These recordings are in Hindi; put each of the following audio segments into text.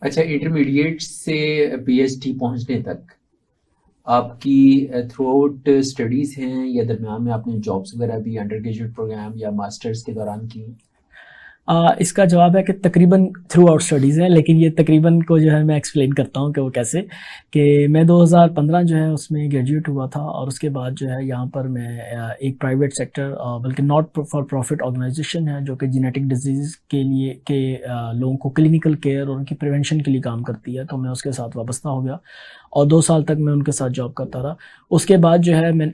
अच्छा, इंटरमीडिएट से पीएचडी पहुंचने तक आपकी थ्रू आउट स्टडीज हैं या दरम्यान में आपने जॉब्स वगैरह भी अंडर ग्रेजुएट प्रोग्राम या मास्टर्स के दौरान की? इसका जवाब है कि तकरीबन थ्रू आउट स्टडीज़ हैं, लेकिन ये तकरीबन को जो है मैं एक्सप्लेन करता हूँ कि वो कैसे। कि मैं 2015 जो है उसमें ग्रेजुएट हुआ था, और उसके बाद जो है यहाँ पर मैं एक प्राइवेट सेक्टर, बल्कि नॉट फॉर प्रॉफिट ऑर्गेनाइजेशन है जो कि जेनेटिक डिजीज़ के लिए के लोगों को क्लिनिकल केयर और उनकी प्रिवेंशन के लिए काम करती है, तो मैं उसके साथ वाबस्ता हो गया और 2 साल तक मैं उनके साथ जॉब करता रहा। उसके बाद जो है मैं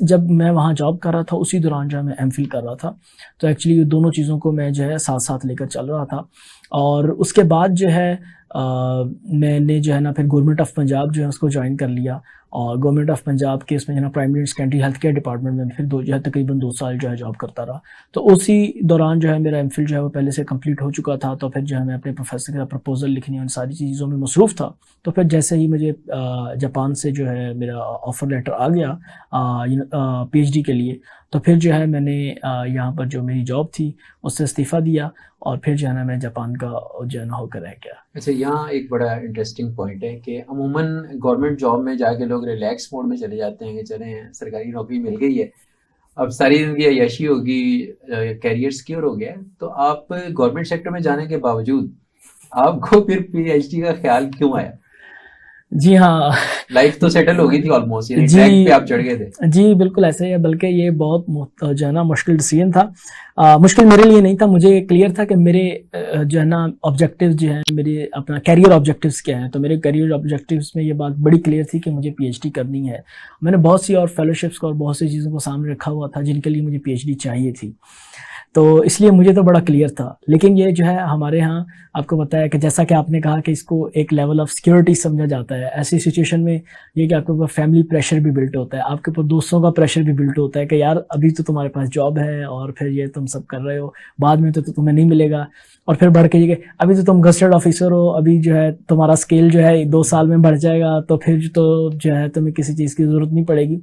जब मैं वहाँ जॉब कर रहा था उसी दौरान जो है मैं एमफिल कर रहा था, तो एक्चुअली दोनों चीज़ों को मैं जो है साथ साथ लेकर चल रहा था। और उसके बाद जो है मैंने जो है ना फिर गवर्नमेंट ऑफ पंजाब जो है उसको ज्वाइन कर लिया, और गवर्नमेंट ऑफ पंजाब के इसमें जो है primary and secondary health care department में फिर जो है तकरीबन 2 साल जो है जॉब करता रहा। तो उसी दौरान जो है मेरा एमफिल जो है वो पहले से कंप्लीट हो चुका था, तो फिर जो है मैं अपने प्रोफेसर का प्रपोजल लिखने उन सारी चीज़ों में मसरूफ़ था। तो फिर जैसे ही मुझे जापान से जो है मेरा ऑफ़र लेटर आ गया पीएचडी के लिए, तो फिर जो है मैंने यहाँ पर जो मेरी जॉब थी उससे इस्तीफ़ा दिया, और फिर जो है ना मैं जापान का जो है ना होकर रह गया। अच्छा, यहाँ एक बड़ा इंटरेस्टिंग पॉइंट है कि अमूमन गवर्नमेंट जॉब में जाके लोग रिलैक्स मोड में चले जाते हैं कि चलें सरकारी नौकरी मिल गई है, अब सारी जिंदगी अय्याशी होगी, कैरियर सिक्योर हो गया है। तो आप गवर्नमेंट सेक्टर में जाने के बावजूद आपको फिर पीएचडी का ख्याल क्यों आया? जी हाँ। लाइफ तो सेटल हो गई थी ऑलमोस्ट, यानी जी, ट्रैक पे आप चढ़ गए थे। जी बिल्कुल ऐसे ही है, बल्कि ये बहुत जो है ना मुश्किल डिसीजन था। मुश्किल मेरे लिए नहीं था, मुझे क्लियर था कि मेरे जो है ना ऑब्जेक्टिव्स जो हैं, मेरे अपना कैरियर ऑब्जेक्टिव्स क्या हैं। तो मेरे कैरियर ऑब्जेक्टिव्स में ये बात बड़ी क्लियर थी कि मुझे पीएचडी करनी है। मैंने बहुत सी और फेलोशिप्स को और बहुत सी चीज़ों को सामने रखा हुआ था जिनके लिए मुझे पीएचडी चाहिए थी, तो इसलिए मुझे तो बड़ा क्लियर था। लेकिन ये जो है हमारे यहाँ आपको पता है कि जैसा कि आपने कहा कि इसको एक लेवल ऑफ सिक्योरिटी समझा जाता है, ऐसी सिचुएशन में ये कि आपके ऊपर फैमिली प्रेशर भी बिल्ट होता है, आपके ऊपर दोस्तों का प्रेशर भी बिल्ट होता है कि यार अभी तो तुम्हारे पास जॉब है और फिर ये तुम सब कर रहे हो, बाद में तो तुम्हें नहीं मिलेगा। और फिर बढ़ के ये कि अभी तो तुम गस्टेड ऑफिसर हो, अभी जो है तुम्हारा स्केल जो है 2 साल में बढ़ जाएगा, तो फिर तो जो है तुम्हें किसी चीज़ की ज़रूरत नहीं पड़ेगी।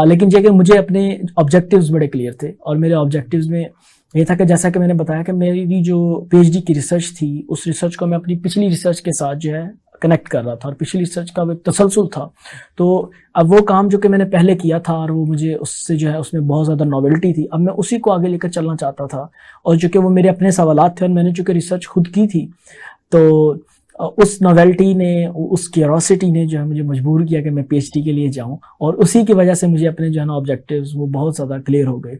लेकिन ये कि मुझे अपने ऑब्जेक्टिव्स बड़े क्लियर थे, और मेरे ऑब्जेक्टिव्स में ये था कि जैसा कि मैंने बताया कि मेरी जो पीएचडी की रिसर्च थी, उस रिसर्च को मैं अपनी पिछली रिसर्च के साथ जो है कनेक्ट कर रहा था, और पिछली रिसर्च का वो एक तसलसल था। तो अब वो काम जो कि मैंने पहले किया था और वो मुझे उससे जो है उसमें बहुत ज़्यादा नॉवेल्टी थी, अब मैं उसी को आगे लेकर चलना चाहता था। और जो कि वो मेरे अपने सवालात थे और मैंने जो कि रिसर्च खुद की थी, तो उस नॉवेल्टी ने, उस क्यूरोसिटी ने जो है मुझे मजबूर किया कि मैं पीएचडी के लिए जाऊं, और उसी की वजह से मुझे अपने जो है ना ऑब्जेक्टिव्स वो बहुत ज़्यादा क्लियर हो गए।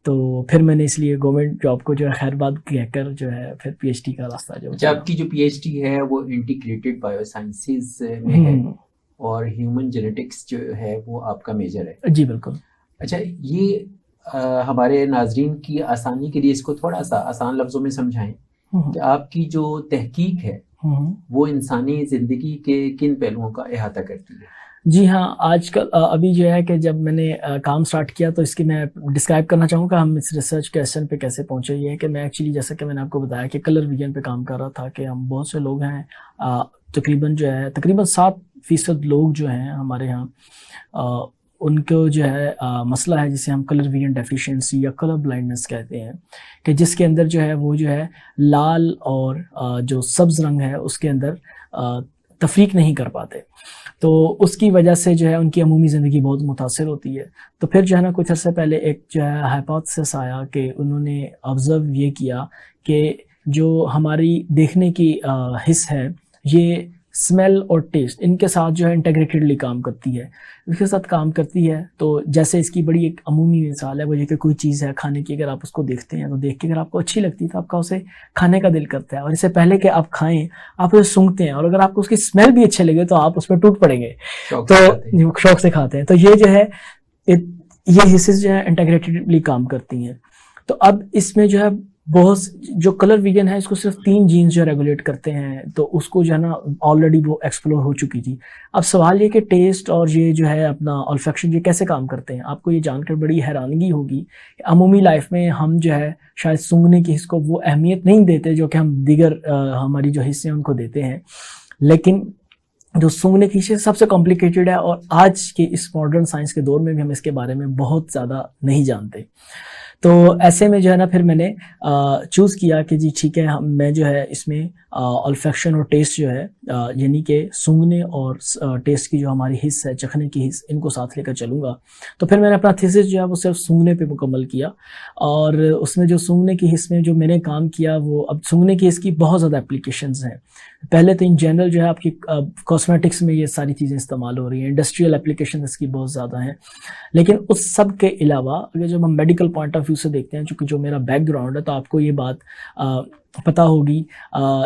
तो फिर मैंने इसलिए गवर्नमेंट जॉब को जो है खैर बात कहकर जो है फिर पीएचडी का रास्ता जो अच्छा, चुना। आपकी जो पीएचडी है वो इंटीग्रेटेड बायोसाइंसेस में है और ह्यूमन जेनेटिक्स जो है वो आपका मेजर है। जी बिल्कुल। अच्छा, ये हमारे नाजरीन की आसानी के लिए इसको थोड़ा सा आसान लफ्ज़ों में समझाएं कि आपकी जो तहकीक है वो इंसानी ज़िंदगी के किन पहलुओं का अहाता करती है? जी हाँ, आजकल अभी जो है कि जब मैंने काम स्टार्ट किया तो इसकी मैं डिस्क्राइब करना चाहूँगा हम इस रिसर्च क्वेश्चन पे कैसे पहुँचे। ये है कि मैं एक्चुअली जैसा कि मैंने आपको बताया कि कलर विजन पे काम कर रहा था, कि हम बहुत से लोग हैं, तकरीबन जो है तकरीबन 7% लोग जो हैं हमारे यहाँ, उनको जो है मसला है जिसे हम कलर विजन डेफिशिएंसी या कलर ब्लाइंडनेस कहते हैं, कि जिसके अंदर जो है वो जो है लाल और जो सब्ज़ रंग है उसके अंदर तफरीक नहीं कर पाते। तो उसकी वजह से जो है उनकी अमूमी ज़िंदगी बहुत मुतासिर होती है। तो फिर जो है ना कुछ अर्से पहले एक जो है हाइपोथेसिस आया कि उन्होंने ऑब्ज़र्व ये किया कि जो हमारी देखने की हिस्स है, ये स्मेल और टेस्ट इनके साथ जो है इंटीग्रेटेडली काम करती है, इसके साथ काम करती है। तो जैसे इसकी बड़ी एक अमूमी मिसाल है वो ये कि कोई चीज़ है खाने की, अगर आप उसको देखते हैं तो देख के अगर आपको अच्छी लगती है तो आपका उसे खाने का दिल करता है, और इससे पहले कि आप खाएं आप उसे सूंघते हैं, और अगर आपको उसकी स्मेल भी अच्छे लगे तो आप उस पर टूट पड़ेंगे, तो शौक से खाते हैं। तो ये जो है ये हिस्सेस जो है इंटीग्रेटेडली काम करती हैं। तो अब इसमें जो है बहुत जो कलर विजन है इसको सिर्फ 3 जीन्स जो रेगुलेट करते हैं, तो उसको जो है ना ऑलरेडी वो एक्सप्लोर हो चुकी थी। अब सवाल ये कि टेस्ट और ये जो है अपना ऑल्फैक्शन ये कैसे काम करते हैं। आपको ये जानकर बड़ी हैरानगी होगी कि अमूमी लाइफ में हम जो है शायद सूंघने की हिस्स को वो अहमियत नहीं देते जो कि हम दीगर हमारी जो हिस्से हैं उनको देते हैं, लेकिन जो सूंघने की हिस्से सबसे कॉम्प्लिकेटेड है, और आज के इस मॉडर्न साइंस के दौर में भी हम इसके बारे में बहुत ज़्यादा नहीं जानते। तो ऐसे में जो है ना फिर मैंने चूज़ किया कि जी ठीक है, हम मैं जो है इसमें ऑल्फैक्शन और टेस्ट जो है यानी कि सूंघने और टेस्ट की जो हमारी हिस्स है, चखने की हिस्स, इनको साथ लेकर चलूँगा। तो फिर मैंने अपना थीसिस जो है वो सिर्फ सूंघने पे मुकम्मल किया, और उसमें जो सूंघने की हिस्स में जो मैंने काम किया वो, अब सूंघने की हिस्स की बहुत ज़्यादा एप्लीकेशंस हैं। पहले तो इन जनरल जो है आपकी कॉस्मेटिक्स में ये सारी चीज़ें इस्तेमाल हो रही हैं, इंडस्ट्रियल एप्लीकेशन इसकी बहुत ज़्यादा हैं। लेकिन उस सब के अलावा अगर जब हम मेडिकल पॉइंट ऑफ व्यू से देखते हैं, चूँकि जो मेरा बैकग्राउंड है, तो आपको ये बात पता होगी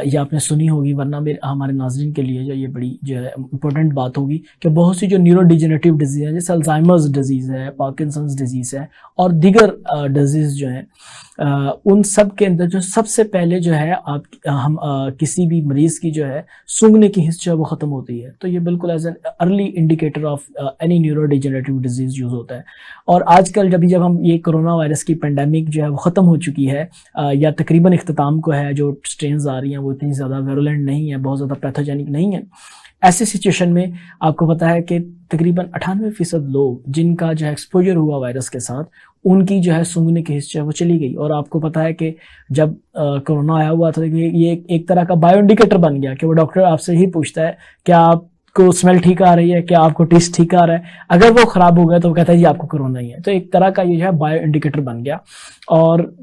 या आपने सुनी होगी, वरना मेरे हमारे नाज़रीन के लिए जो ये बड़ी जो है इम्पोर्टेंट बात होगी कि बहुत सी जो न्यूरो डिजेनरेटिव डिजीज़ है, जैसे अल्जाइमर्स डिजीज़ है, पार्किंसंस डिजीज़ है और दीगर डिजीज़ जो हैं, उन सब के अंदर जो सबसे पहले जो है हम किसी भी मरीज़ की जो है सूंघने की हिस्स जो है वो ख़त्म होती है। तो ये बिल्कुल as an early indicator of any neuro degenerative disease use होता है। और आजकल जब हम ये कोरोना वायरस की पेंडेमिक जो है वो ख़त्म हो चुकी है या तकरीबन इख्तिताम को है, जो स्ट्रेन्स आ रही हैं वो इतनी ज़्यादा वेरुलेंट नहीं है, बहुत ज़्यादा पैथोजेनिक नहीं है, ऐसे सिचुएशन में आपको पता है कि तकरीबन 98% लोग जिनका जो है एक्सपोजर हुआ वायरस के साथ, उनकी जो है सूंघने की हिस्ट्री है वो चली गई। और आपको पता है कि जब कोरोना आया हुआ था, ये एक तरह का बायो इंडिकेटर बन गया कि वो डॉक्टर आपसे ही पूछता है क्या आपको स्मेल ठीक आ रही है, क्या आपको टेस्ट ठीक आ रहा है। अगर वो खराब हो गया तो वो कहता है जी आपको कोरोना ही है। तो एक तरह का ये जो है बायो इंडिकेटर बन गया। और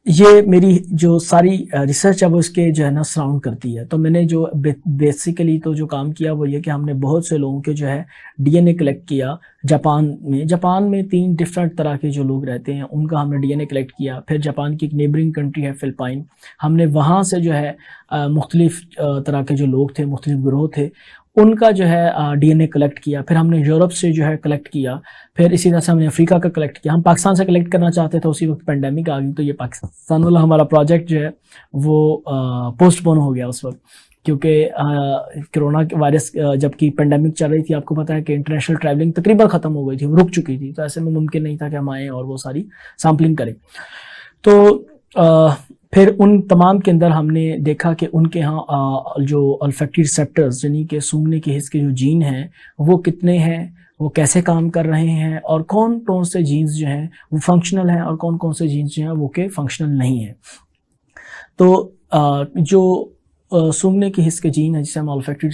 ये मेरी जो सारी रिसर्च है वो इसके जो है ना सराउंड करती है। तो मैंने जो बेसिकली तो जो काम किया वो ये कि हमने बहुत से लोगों के जो है डीएनए कलेक्ट किया जापान में 3 डिफरेंट तरह के जो लोग रहते हैं उनका हमने डीएनए कलेक्ट किया। फिर जापान की एक नेबरिंग कंट्री है फिलिपाइन, हमने वहाँ से जो है मुख्तलिफ तरह के जो लोग थे, मुख्तलिफ ग्रोह थे, उनका जो है डीएनए कलेक्ट किया। फिर हमने यूरोप से जो है कलेक्ट किया, फिर इसी तरह से हमने अफ्रीका का कलेक्ट किया। हम पाकिस्तान से कलेक्ट करना चाहते थे, उसी वक्त पेंडेमिक आ गई, तो ये पाकिस्तान वाला हमारा प्रोजेक्ट जो है वो पोस्टपोन हो गया उस वक्त, क्योंकि कोरोना वायरस जबकि पेंडेमिक चल रही थी, आपको पता है कि इंटरनेशनल ट्रैवलिंग तकरीबन ख़त्म हो गई थी, वो रुक चुकी थी। तो ऐसे में मुमकिन नहीं था कि हम आएँ और वो सारी सैम्पलिंग करें। तो फिर उन तमाम के अंदर हमने देखा कि उनके यहाँ जो ऑल्फैक्टरी रिसेप्टर्स यानी कि सूंघने के हिस्से के जो जीन हैं वो कितने हैं, वो कैसे काम कर रहे हैं, और कौन कौन से जीन्स जो हैं वो फंक्शनल हैं और कौन कौन से जीन्स जो हैं वो के फंक्शनल नहीं हैं। तो जो सूंघने के हिस्से के जीन है जिसे हम ऑल्फैक्टरी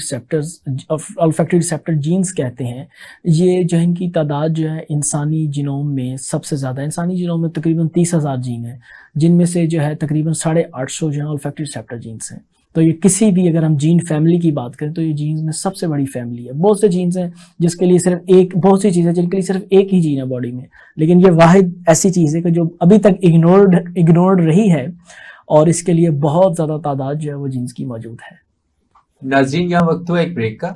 रिसेप्टर जीन्स कहते हैं, ये जो है इनकी तादाद जो है इंसानी जीनोम में सबसे ज़्यादा है। इंसानी जीनोम में तकरीबन 30,000 जीन हैं, जिनमें से जो है तकरीबन 850 जो है ऑल्फैक्टरी रिसेप्टर जीन्स हैं। तो ये किसी भी, अगर हम जीन फैमिली की बात करें तो ये जीन्स में सबसे बड़ी फैमिली है। बहुत से जीन्स हैं जिसके लिए सिर्फ एक, बहुत सी चीज़ें जिनके लिए सिर्फ एक ही जीन है बॉडी में, लेकिन ये वाहिद ऐसी चीज़ है कि जो अभी तक इग्नोर्ड रही है, और इसके लिए बहुत ज़्यादा तादाद जो है वो जीन्स की मौजूद है। नाज़रीन, यहाँ वक्त हुआ एक ब्रेक का।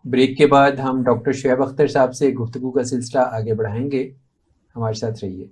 ब्रेक के बाद हम डॉक्टर शुएब अख्तर साहब से गुफ्तगू का सिलसिला आगे बढ़ाएंगे। हमारे साथ रहिए।